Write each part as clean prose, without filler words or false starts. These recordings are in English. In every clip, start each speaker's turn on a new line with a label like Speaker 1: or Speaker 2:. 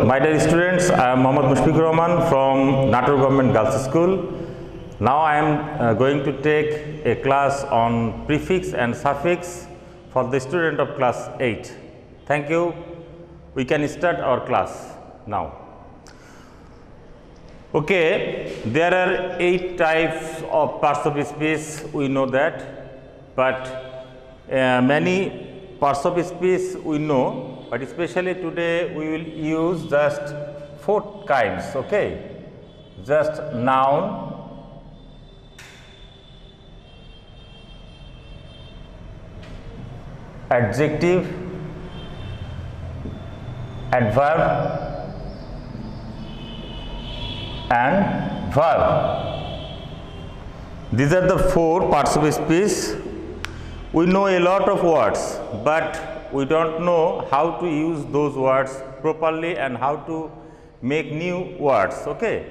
Speaker 1: My dear students, I am Mohammad Mushfiqur Rahman from Nator Government Girls School. Now I am going to take a class on prefix and suffix for the student of class 8. Thank you. We can start our class now. Okay, there are 8 types of parts of speech, we know that, but many parts of speech we know, but especially today we will use just 4 kinds, okay? Just noun, adjective, adverb and verb. These are the 4 parts of speech. We know a lot of words, but we don't know how to use those words properly and how to make new words, okay?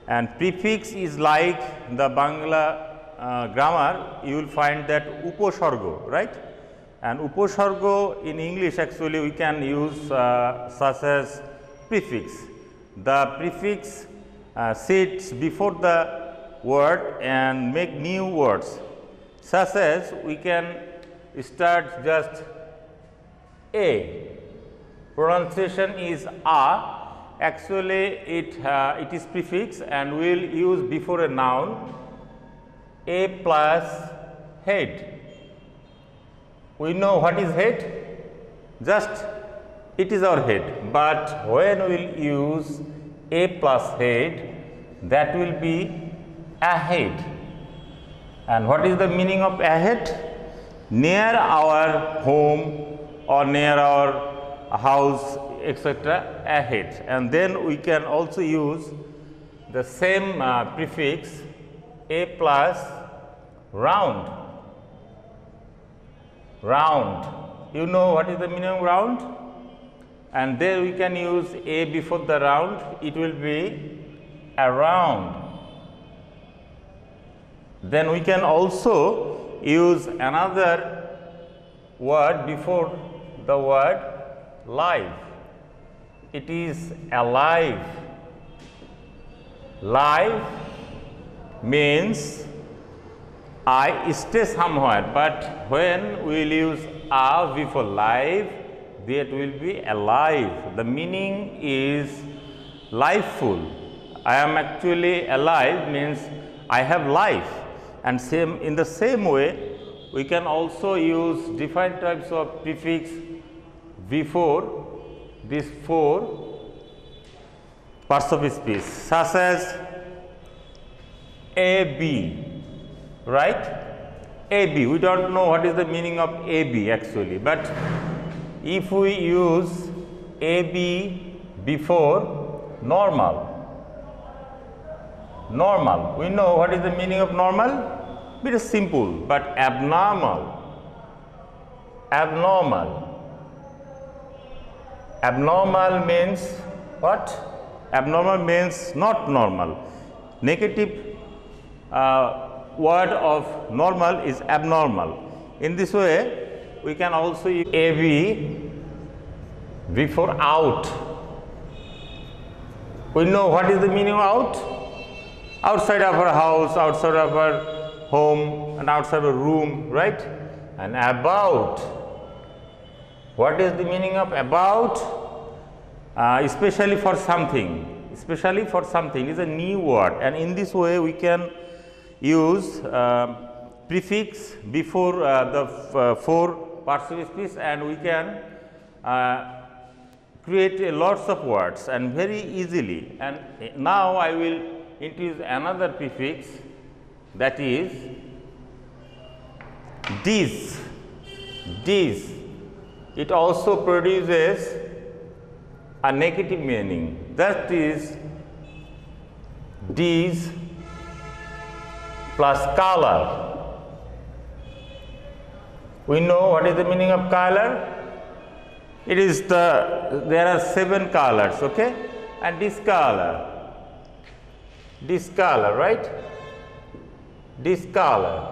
Speaker 1: And prefix is like the Bangla grammar, you will find that uposargo, right? And uposargo in English actually we can use such as prefix. The prefix sits before the word and make new words, such as we can start just a. Pronunciation is a. Actually it is prefix and we will use before a noun a plus head. We know what is head, just it is our head, but when we will use a plus head, that will be ahead. And what is the meaning of ahead? Near our home or near our house, etc., ahead. And then we can also use the same prefix a plus round. Round. You know what is the meaning of round? And then we can use a before the round, it will be around. Then we can also use another word before the word live. It is alive. Live means I stay somewhere, but when we will use a before live, that will be alive. The meaning is lifeful. I am actually alive means I have life. And same in the same way, we can also use different types of prefix before these 4 parts of speech, such as AB, right? AB, we don't know what is the meaning of AB actually, but if we use AB before normal, normal, we know what is the meaning of normal? It is simple, but abnormal, abnormal. Abnormal means what? Abnormal means not normal. Negative word of normal is abnormal. In this way, we can also use AB before out. We know what is the meaning of out? Outside of our house, outside of our home and outside of a room, right? And about. What is the meaning of about? Especially for something. Especially for something is a new word, and in this way we can use prefix before the 4 parts of speech, and we can create lots of words and very easily. And now I will introduce another prefix, that is dis. Dis. It also produces a negative meaning, that is dis plus color. We know what is the meaning of color? It is there are 7 colors, okay? And discolor, right? Discolor,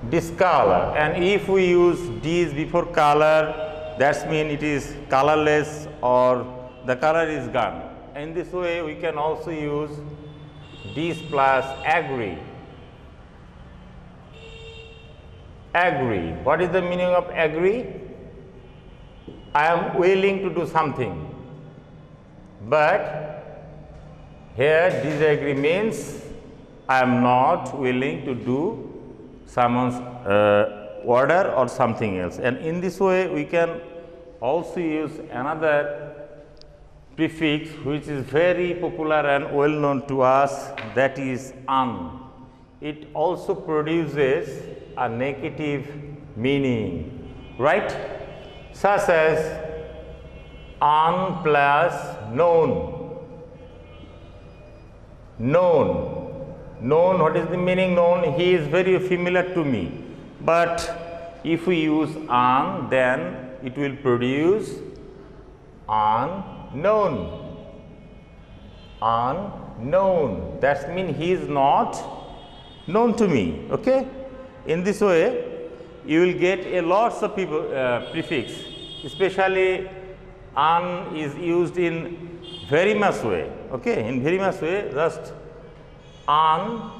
Speaker 1: discolor, and if we use dis before color, That's mean it is colorless or the color is gone. In this way, we can also use this plus agree. Agree. What is the meaning of agree? I am willing to do something, but here disagree means I am not willing to do someone's order or something else. And in this way, we can also use another prefix which is very popular and well known to us, that is un. It also produces a negative meaning, right? Such as un plus known. Known. Known, what is the meaning known? He is very familiar to me. But if we use un, then it will produce unknown. Unknown. That means he is not known to me. Okay? In this way, you will get a lots of people prefix, especially un is used in very much way. Okay? In very much way, just unfit.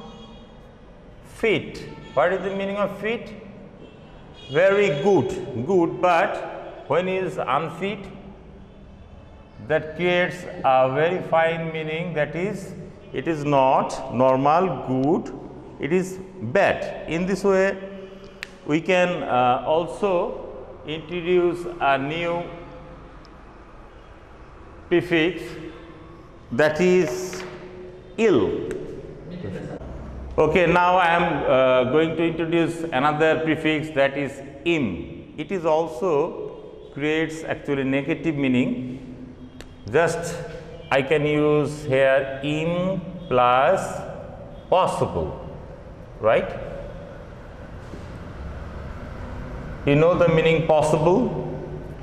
Speaker 1: What is the meaning of fit? Very good, good, but when it is unfit, that creates a very fine meaning, that is, it is not normal, good, it is bad. In this way, we can also introduce a new prefix, that is ill. Okay, now I am going to introduce another prefix, that is im. It is also creates actually negative meaning. Just I can use here im plus possible, right? You know the meaning possible?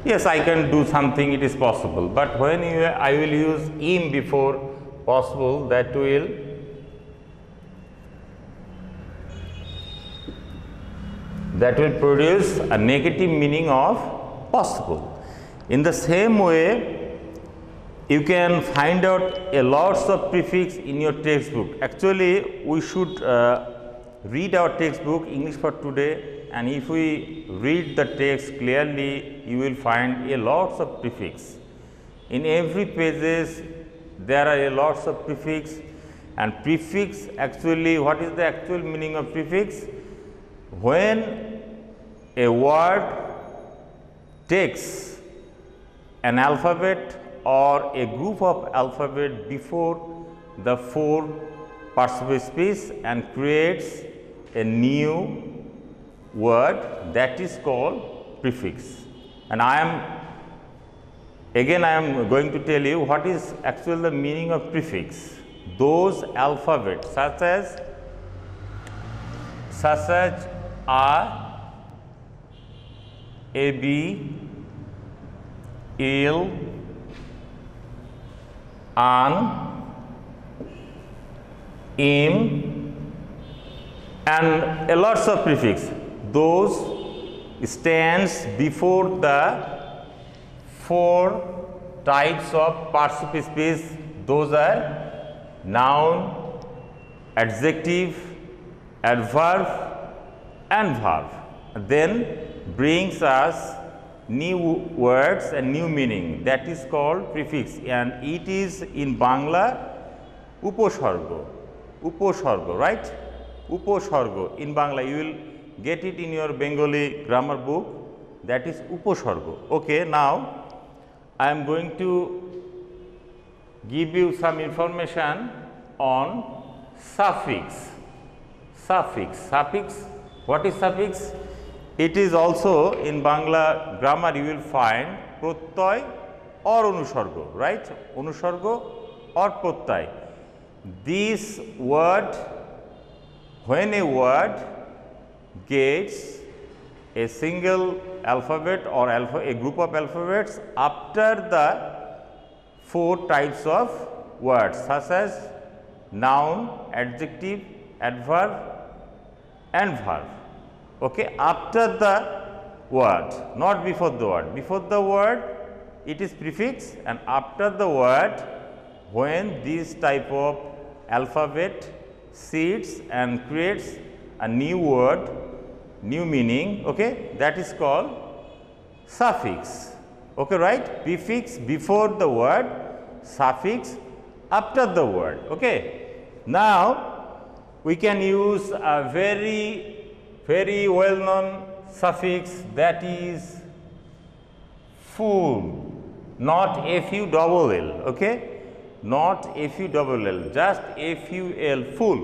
Speaker 1: Yes, I can do something, it is possible. But when I will use im before possible, that will produce a negative meaning of possible. In the same way, you can find out a lots of prefix in your textbook. Actually, we should read our textbook English for Today, and if we read the text clearly, you will find a lots of prefix. In every pages, there are a lots of prefix, and prefix actually, what is the actual meaning of prefix? When a word takes an alphabet or a group of alphabet before the four parts of speech and creates a new word, that is called prefix. And I am going to tell you what is actually the meaning of prefix. Those alphabets such as A, B, ill, an, im, and a lots of prefix. Those stands before the four types of parts of speech. Those are noun, adjective, adverb, and verb. Then brings us new words and new meaning, that is called prefix, and it is in Bangla uposargo. Uposargo, right? Uposargo. In Bangla, you will get it in your Bengali grammar book, that is uposargo. Okay, now I am going to give you some information on suffix. Suffix. What is suffix? It is also in Bangla grammar you will find protyay or anusargo, right? Anusargo or protyay. This word, when a word gets a single alphabet or a group of alphabets after the four types of words such as noun, adjective, adverb, and verb. Okay, after the word, not before the word. Before the word it is prefix, and after the word, when this type of alphabet sits and creates a new word, new meaning, okay, that is called suffix. Okay, right? Prefix before the word, suffix after the word. Okay. Now we can use a very well known suffix, that is full, not full, okay, not full, just ful, full.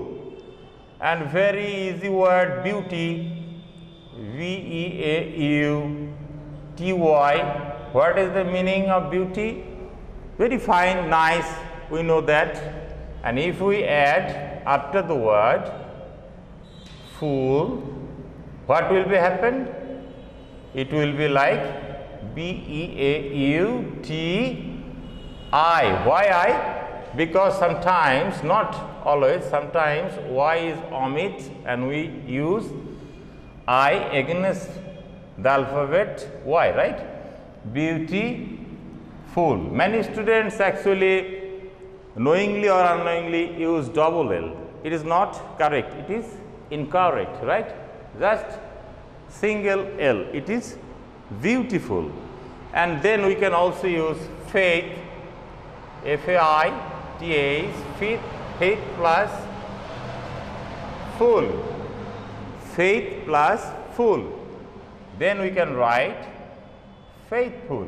Speaker 1: And very easy word, beauty, Veauty. What is the meaning of beauty? Very fine, nice, we know that. And if we add after the word full, what will be happen? It will be like Beauty. Why I? Because sometimes, not always, sometimes Y is omit and we use I against the alphabet Y, right? Beautiful. Many students actually knowingly or unknowingly use double L. It is not correct, it is incorrect, right? Just single L, it is beautiful. And then we can also use faith, F-A-I-T-H, faith plus full, faith plus full. Then we can write faithful,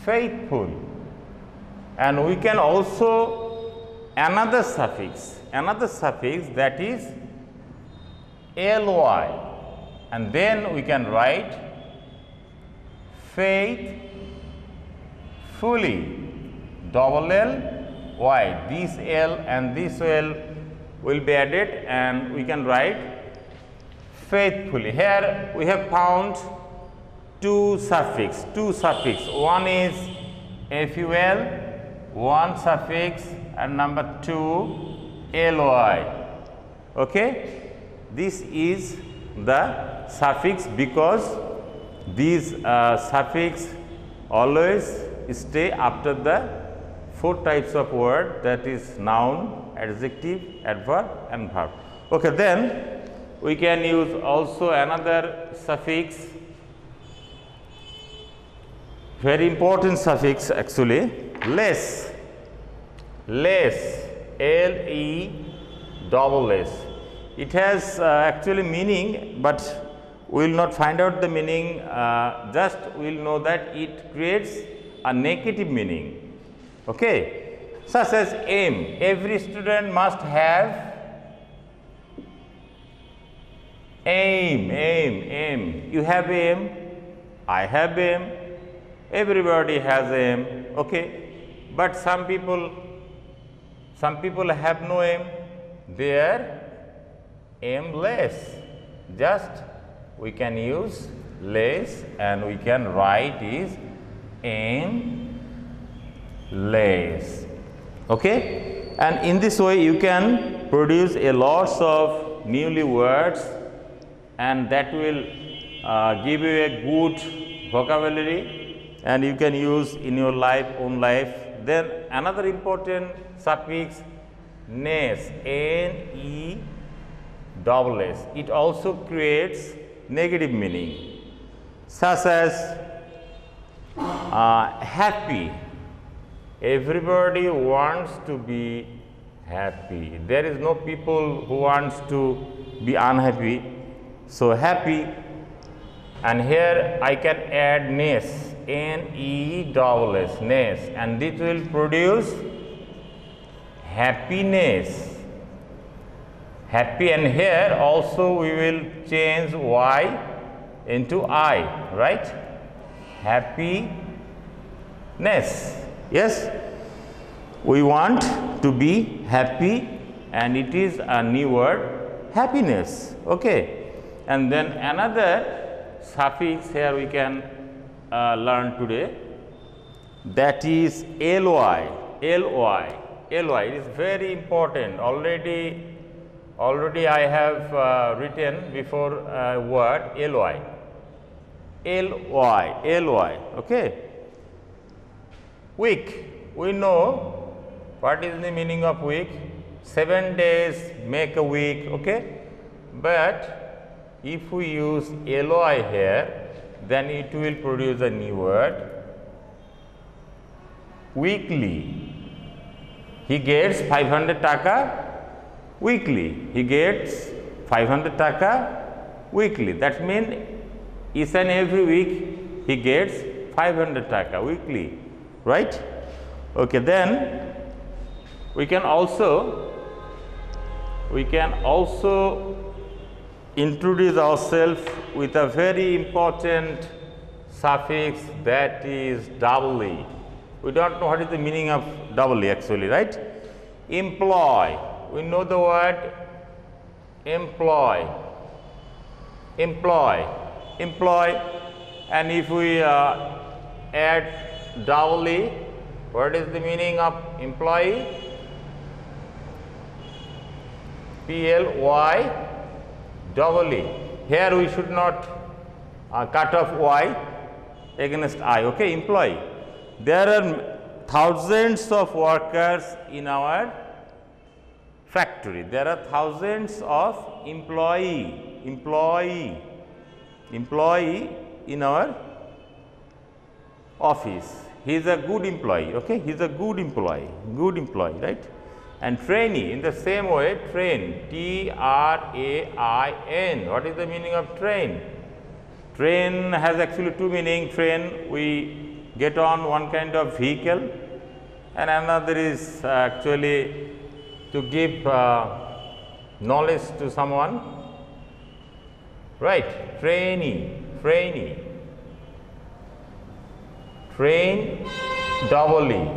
Speaker 1: faithful. And we can also another suffix that is ly, and then we can write faithfully, double L Y. This L and this L will be added and we can write faithfully. Here we have found two suffix. One is ful, one suffix, and number 2 ly. Okay. This is the suffix because these suffix always stay after the 4 types of word, that is noun, adjective, adverb and verb. Okay, then we can use also another suffix, very important suffix actually, less, L-E-S-S. It has actually meaning, but we will not find out the meaning, just we will know that it creates a negative meaning, okay, such as aim. Every student must have aim. You have aim, I have aim, everybody has aim, okay. But some people have no aim, they are aimless. Just we can use less and we can write is aimless, okay. And in this way you can produce a lots of newly words, and that will give you a good vocabulary and you can use in your own life. Then another important suffix, ness, N-E-S-S. It also creates negative meaning, such as happy. Everybody wants to be happy. There is no people who wants to be unhappy. So happy, and here I can add ness, N-E-S-S, ness, and this will produce happiness. Happy, and here also we will change Y into I, right? Happiness. Yes, we want to be happy, and it is a new word, happiness, okay. And then another suffix here we can learn today, that is ly. It is very important. Already Already I have written before word ly. Ly, okay. Week, we know what is the meaning of week. 7 days make a week, okay. But if we use ly here, then it will produce a new word. Weekly, he gets 500 taka weekly. He gets 500 taka weekly. That means each and every week he gets 500 taka weekly, right? Okay, then we can also introduce ourselves with a very important suffix, that is doubly. We don't know what is the meaning of doubly actually, right? Employ, we know the word employ, and if we add doubly, what is the meaning of employee? Ply doubly. Here we should not cut off y against I, okay, employee. There are thousands of workers in our factory. There are thousands of employee in our office. He is a good employee, okay, he is a good employee, right? And trainee, in the same way, train, Train. What is the meaning of train? Train has actually two meanings. Train, we get on one kind of vehicle, and another is actually to give knowledge to someone, right? Trainee, train doubly.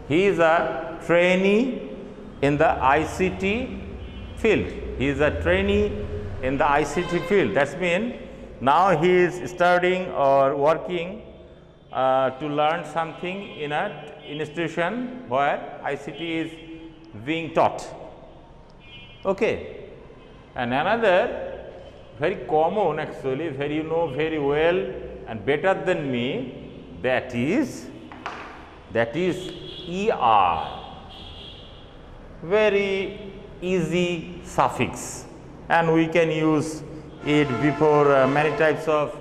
Speaker 1: He is a trainee in the ICT field. He is a trainee in the ICT field. That means now he is studying or working to learn something in an institution where ICT is being taught. Okay. And another very common actually, very you know very well and better than me, that is ER. Very easy suffix, and we can use it before many types of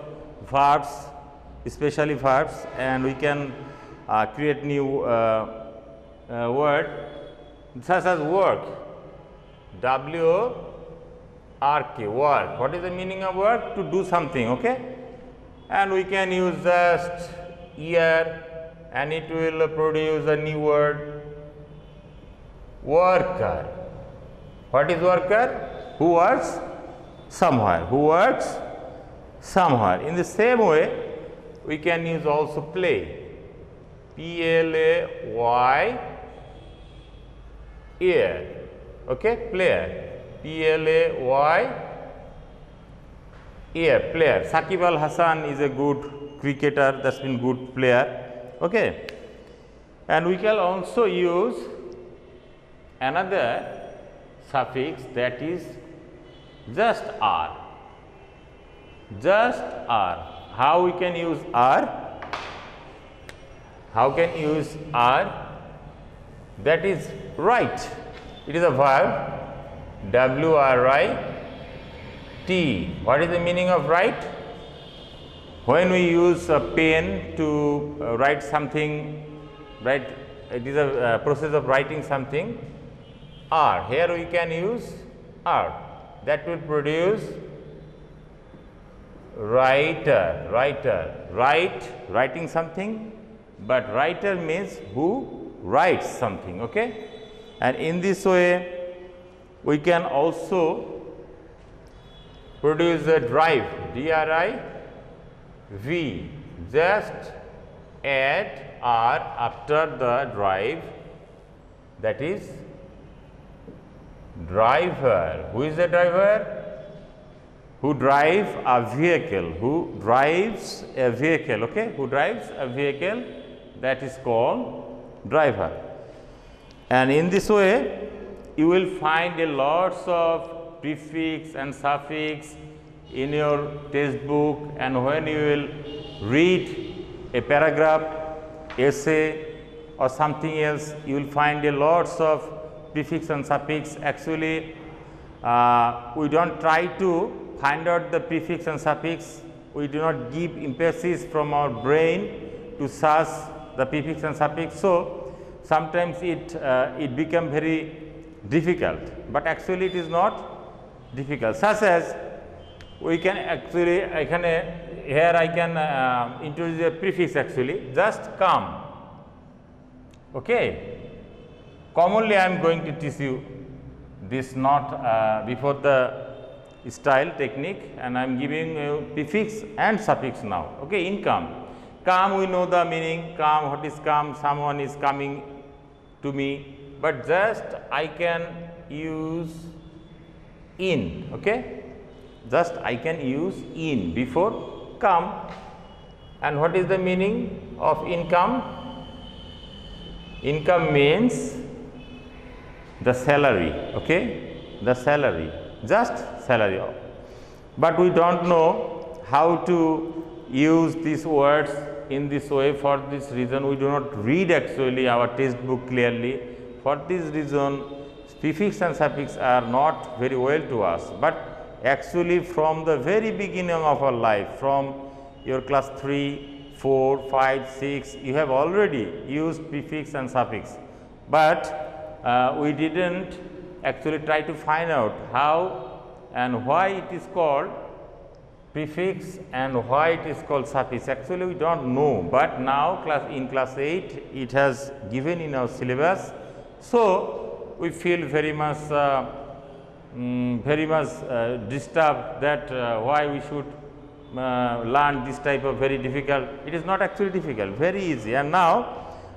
Speaker 1: verbs, especially verbs, and we can create new word such as work, W-O-R-K, work. What is the meaning of work? To do something, okay? And we can use just year and it will produce a new word, worker. What is worker? Who works somewhere. In the same way, we can use also play, P-L-A-Y, ear, okay, player, P-L-A-Y, ear, player. Sakib Al Hasan is a good cricketer, that's been good player, okay. And we can also use another suffix, that is just R. How we can use R? How can use R? That is write. It is a verb, W-R-I-T. What is the meaning of write? When we use a pen to write something, right, it is a process of writing something, R. Here we can use R. That will produce writer, writing something, but writer means who writes something, okay. And in this way, we can also produce a drive, D-R-I-V. Just add R after the drive, that is driver. Who is the driver? Who drives a vehicle, okay, who drives a vehicle, that is called driver. And in this way, you will find a lots of prefix and suffix in your textbook, and when you will read a paragraph, essay or something else, you will find a lots of prefix and suffix. Actually, we don't try to find out the prefix and suffix. We do not give emphasis from our brain to search the prefix and suffix. So, sometimes it become very difficult, but actually it is not difficult. Such as we can actually, here I can introduce a prefix actually, just come. Okay. Commonly I am going to teach you this, not before the style technique, and I am giving you prefix and suffix now. Okay. In come. Come, we know the meaning. Come, what is come? Someone is coming to me, but just I can use in. Okay. Just I can use in before come. And what is the meaning of income? Income means the salary. Okay, the salary, just salary. But we don't know how to use these words in this way. For this reason, we do not read actually our textbook clearly. For this reason, prefix and suffix are not very well to us, but actually from the very beginning of our life, from your class 3, 4, 5, 6, you have already used prefix and suffix, but we didn't actually try to find out how and why it is called prefix and why it is called suffix. Actually, we don't know, but now in class 8 it has given in our syllabus. So, we feel very much disturbed that why we should learn this type of very difficult. It is not actually difficult, very easy. And now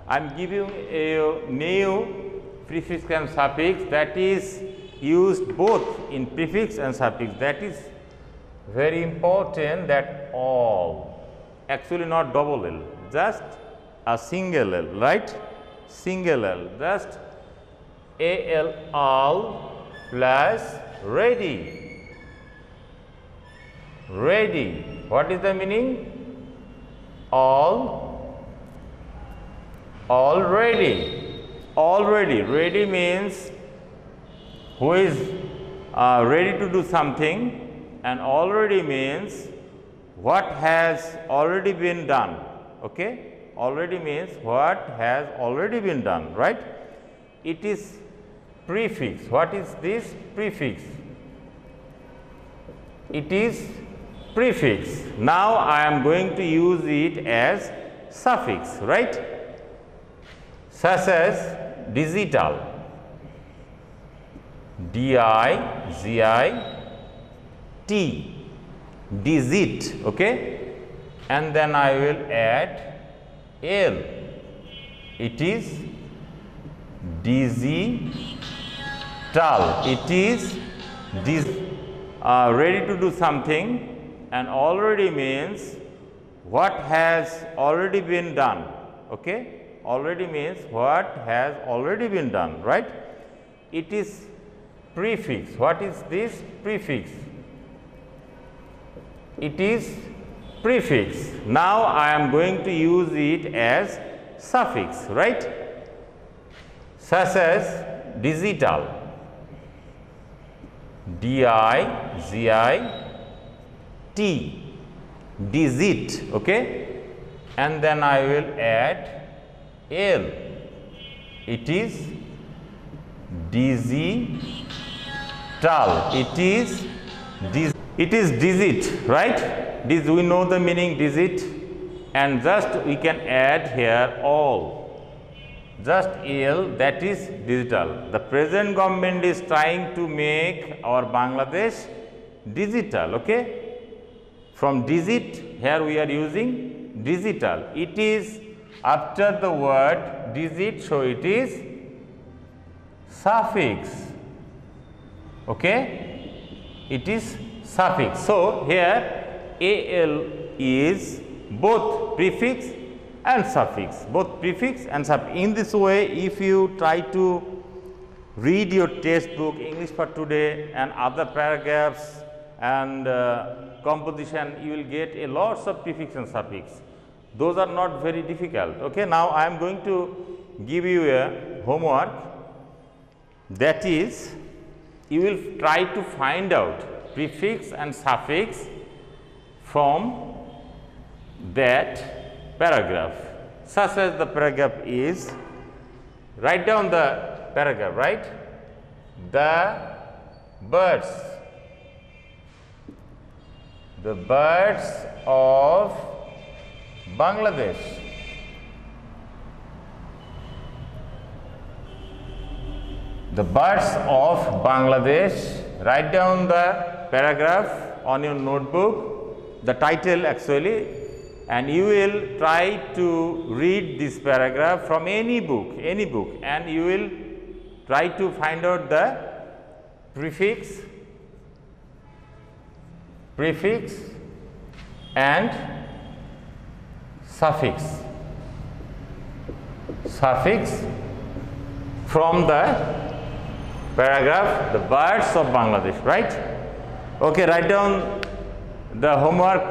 Speaker 1: I am giving a new prefix and suffix that is used both in prefix and suffix. That is very important, that all, actually not double L, just a single L, right? Single L, just A-L, all plus ready. Ready. What is the meaning? All ready. Already. Ready means who is ready to do something, and already means what has already been done. Okay? Already means what has already been done, right? It is prefix. What is this? Prefix. It is prefix. Now I am going to use it as suffix, right? Such as digital, D-I-G-I-T, digit, okay? And then I will add L. It is digital. It is ready to do something, and already means what has already been done. Okay? Already means what has already been done, right? It is prefix. What is this? Prefix. It is prefix. Now I am going to use it as suffix, right? Such as digital, D-I-G-I-T, digit, okay? And then I will add L. It is digital. It is digit, right? This we know the meaning digit, and just we can add here all. Just L, that is digital. The present government is trying to make our Bangladesh digital. Okay? From digit, here we are using digital. It is after the word digit, so it is suffix. Okay? It is suffix. So, here AL is both prefix and suffix, both prefix and suffix. In this way, if you try to read your textbook, English for Today, and other paragraphs and composition, you will get a lots of prefix and suffix. Those are not very difficult. Okay, now I am going to give you a homework, that is, you will try to find out prefix and suffix from that paragraph. Such as the paragraph is, write down the paragraph, right? The birds of Bangladesh. The birds of Bangladesh. Write down the paragraph on your notebook, the title actually, and you will try to read this paragraph from any book, and you will try to find out the prefix and suffix from the paragraph, the birds of Bangladesh, right? Okay, write down the homework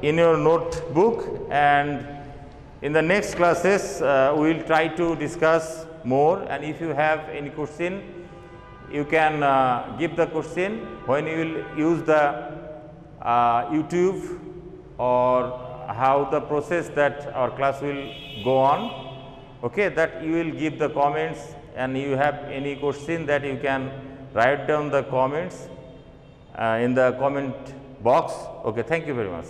Speaker 1: in your notebook, and in the next classes we will try to discuss more, and if you have any question, you can give the question when you will use the YouTube, or how the process that our class will go on. Okay, that you will give the comments, and you have any question that you can write down the comments in the comment box. Okay, thank you very much.